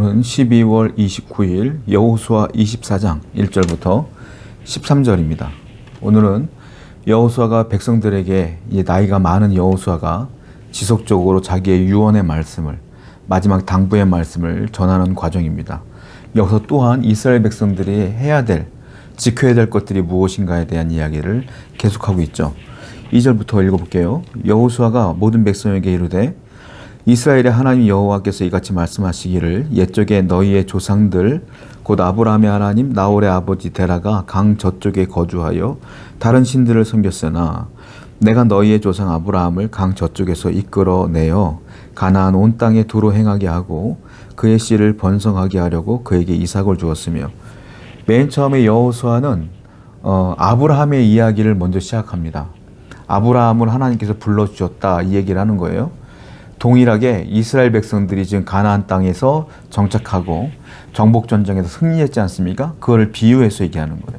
오늘은 12월 29일 여호수아 24장 1절부터 13절입니다. 오늘은 여호수아가 백성들에게 나이가 많은 여호수아가 지속적으로 자기의 유언의 말씀을, 마지막 당부의 말씀을 전하는 과정입니다. 여기서 또한 이스라엘 백성들이 해야 될, 지켜야 될 것들이 무엇인가에 대한 이야기를 계속하고 있죠. 2절부터 읽어볼게요. 여호수아가 모든 백성에게 이르되 이스라엘의 하나님 여호와께서 이같이 말씀하시기를 옛적에 너희의 조상들 곧 아브라함의 하나님 나홀의 아버지 데라가 강 저쪽에 거주하여 다른 신들을 섬겼으나 내가 너희의 조상 아브라함을 강 저쪽에서 이끌어내어 가나안 온 땅에 두루 행하게 하고 그의 씨를 번성하게 하려고 그에게 이삭을 주었으며. 맨 처음에 여호수아는 아브라함의 이야기를 먼저 시작합니다. 아브라함을 하나님께서 불러주셨다, 이 얘기를 하는 거예요. 동일하게 이스라엘 백성들이 지금 가나안 땅에서 정착하고 정복전쟁에서 승리했지 않습니까? 그걸 비유해서 얘기하는 거예요.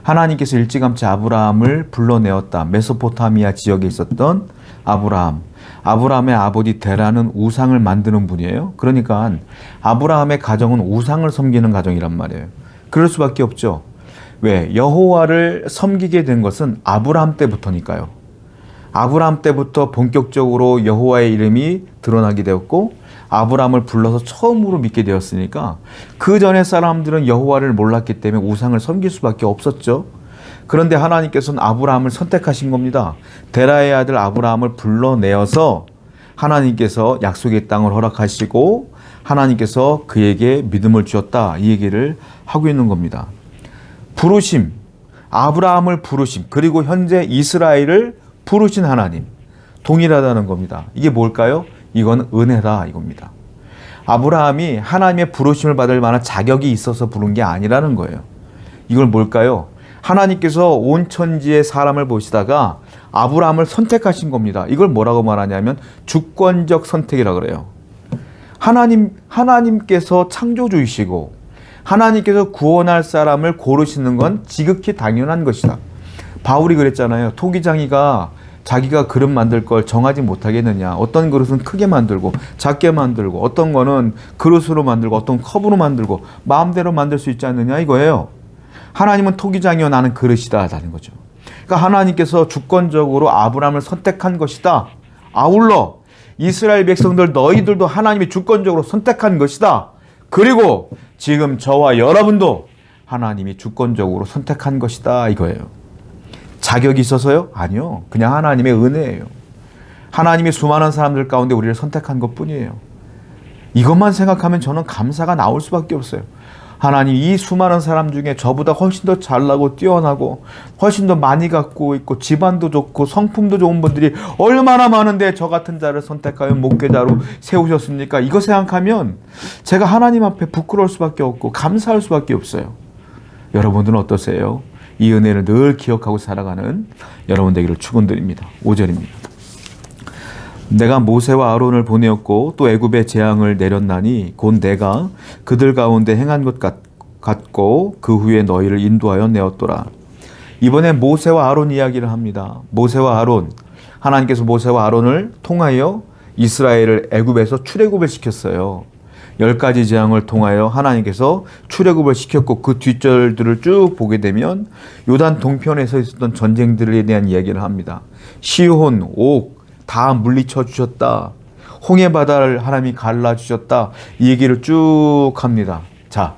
하나님께서 일찌감치 아브라함을 불러내었다. 메소포타미아 지역에 있었던 아브라함의 아버지 데라는 우상을 만드는 분이에요. 그러니까 아브라함의 가정은 우상을 섬기는 가정이란 말이에요. 그럴 수밖에 없죠. 왜? 여호와를 섬기게 된 것은 아브라함 때부터니까요. 아브라함 때부터 본격적으로 여호와의 이름이 드러나게 되었고 아브라함을 불러서 처음으로 믿게 되었으니까 그 전에 사람들은 여호와를 몰랐기 때문에 우상을 섬길 수밖에 없었죠. 그런데 하나님께서는 아브라함을 선택하신 겁니다. 데라의 아들 아브라함을 불러내어서 하나님께서 약속의 땅을 허락하시고 하나님께서 그에게 믿음을 주었다, 이 얘기를 하고 있는 겁니다. 부르심, 아브라함을 부르심, 그리고 현재 이스라엘을 부르신 하나님, 동일하다는 겁니다. 이게 뭘까요? 이건 은혜다, 이겁니다. 아브라함이 하나님의 부르심을 받을 만한 자격이 있어서 부른 게 아니라는 거예요. 이걸 뭘까요? 하나님께서 온 천지의 사람을 보시다가 아브라함을 선택하신 겁니다. 이걸 뭐라고 말하냐면 주권적 선택이라고 그래요. 하나님께서 창조주이시고 하나님께서 구원할 사람을 고르시는 건 지극히 당연한 것이다. 바울이 그랬잖아요. 토기장이가 자기가 그릇 만들 걸 정하지 못하겠느냐. 어떤 그릇은 크게 만들고 작게 만들고 어떤 거는 그릇으로 만들고 어떤 컵으로 만들고 마음대로 만들 수 있지 않느냐, 이거예요. 하나님은 토기장이요 나는 그릇이다 라는 거죠. 그러니까 하나님께서 주권적으로 아브라함을 선택한 것이다. 아울러 이스라엘 백성들 너희들도 하나님이 주권적으로 선택한 것이다. 그리고 지금 저와 여러분도 하나님이 주권적으로 선택한 것이다, 이거예요. 자격이 있어서요? 아니요. 그냥 하나님의 은혜예요. 하나님이 수많은 사람들 가운데 우리를 선택한 것뿐이에요. 이것만 생각하면 저는 감사가 나올 수밖에 없어요. 하나님, 이 수많은 사람 중에 저보다 훨씬 더 잘나고 뛰어나고 훨씬 더 많이 갖고 있고 집안도 좋고 성품도 좋은 분들이 얼마나 많은데 저 같은 자를 선택하여 목회자로 세우셨습니까? 이거 생각하면 제가 하나님 앞에 부끄러울 수밖에 없고 감사할 수밖에 없어요. 여러분들은 어떠세요? 이 은혜를 늘 기억하고 살아가는 여러분 되기를 축원드립니다. 5절입니다. 내가 모세와 아론을 보내었고 또 애굽에 재앙을 내렸나니 곧 내가 그들 가운데 행한 것 같고 그 후에 너희를 인도하여 내었더라. 이번에 모세와 아론 이야기를 합니다. 모세와 아론, 하나님께서 모세와 아론을 통하여 이스라엘을 애굽에서 출애굽을 시켰어요. 10가지 재앙을 통하여 하나님께서 출애굽을 시켰고 그 뒷절들을 쭉 보게 되면 요단 동편에서 있었던 전쟁들에 대한 이야기를 합니다. 시혼, 옥 다 물리쳐 주셨다. 홍해 바다를 하나님이 갈라주셨다. 이 얘기를 쭉 합니다. 자,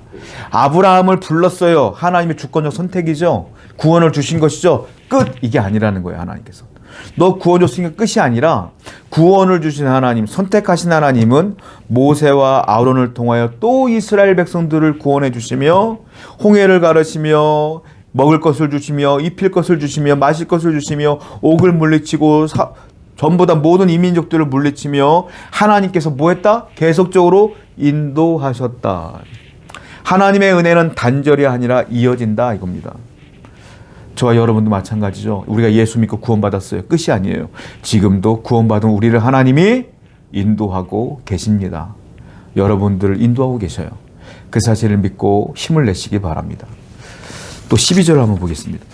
아브라함을 불렀어요. 하나님의 주권적 선택이죠. 구원을 주신 것이죠. 끝! 이게 아니라는 거예요. 하나님께서. 너 구원 줬으니까 끝이 아니라 구원을 주신 하나님, 선택하신 하나님은 모세와 아론을 통하여 또 이스라엘 백성들을 구원해 주시며 홍해를 가르시며 먹을 것을 주시며 입힐 것을 주시며 마실 것을 주시며 옥을 물리치고 전부 다 모든 이민족들을 물리치며 하나님께서 뭐 했다? 계속적으로 인도하셨다. 하나님의 은혜는 단절이 아니라 이어진다, 이겁니다. 저와 여러분도 마찬가지죠. 우리가 예수 믿고 구원받았어요. 끝이 아니에요. 지금도 구원받은 우리를 하나님이 인도하고 계십니다. 여러분들을 인도하고 계셔요. 그 사실을 믿고 힘을 내시기 바랍니다. 또 12절을 한번 보겠습니다.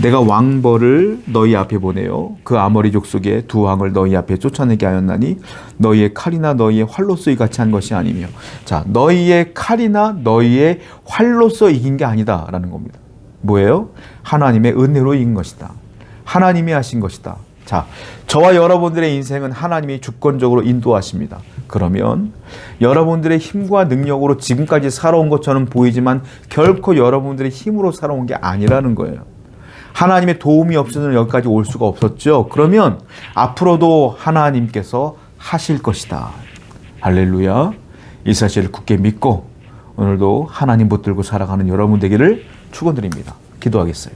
내가 왕벌을 너희 앞에 보내어 그 아모리 족속의 두 왕을 너희 앞에 쫓아내게 하였나니 너희의 칼이나 너희의 활로서 같이 한 것이 아니며. 자, 너희의 칼이나 너희의 활로서 이긴 게 아니다라는 겁니다. 뭐예요? 하나님의 은혜로 이긴 것이다. 하나님이 하신 것이다. 자, 저와 여러분들의 인생은 하나님이 주권적으로 인도하십니다. 그러면 여러분들의 힘과 능력으로 지금까지 살아온 것처럼 보이지만 결코 여러분들의 힘으로 살아온 게 아니라는 거예요. 하나님의 도움이 없어서는 여기까지 올 수가 없었죠. 그러면 앞으로도 하나님께서 하실 것이다. 할렐루야. 이 사실을 굳게 믿고 오늘도 하나님 붙들고 살아가는 여러분 되기를 축원드립니다. 기도하겠어요.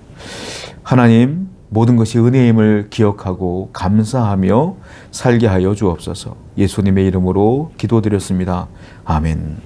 하나님, 모든 것이 은혜임을 기억하고 감사하며 살게 하여 주옵소서. 예수님의 이름으로 기도드렸습니다. 아멘.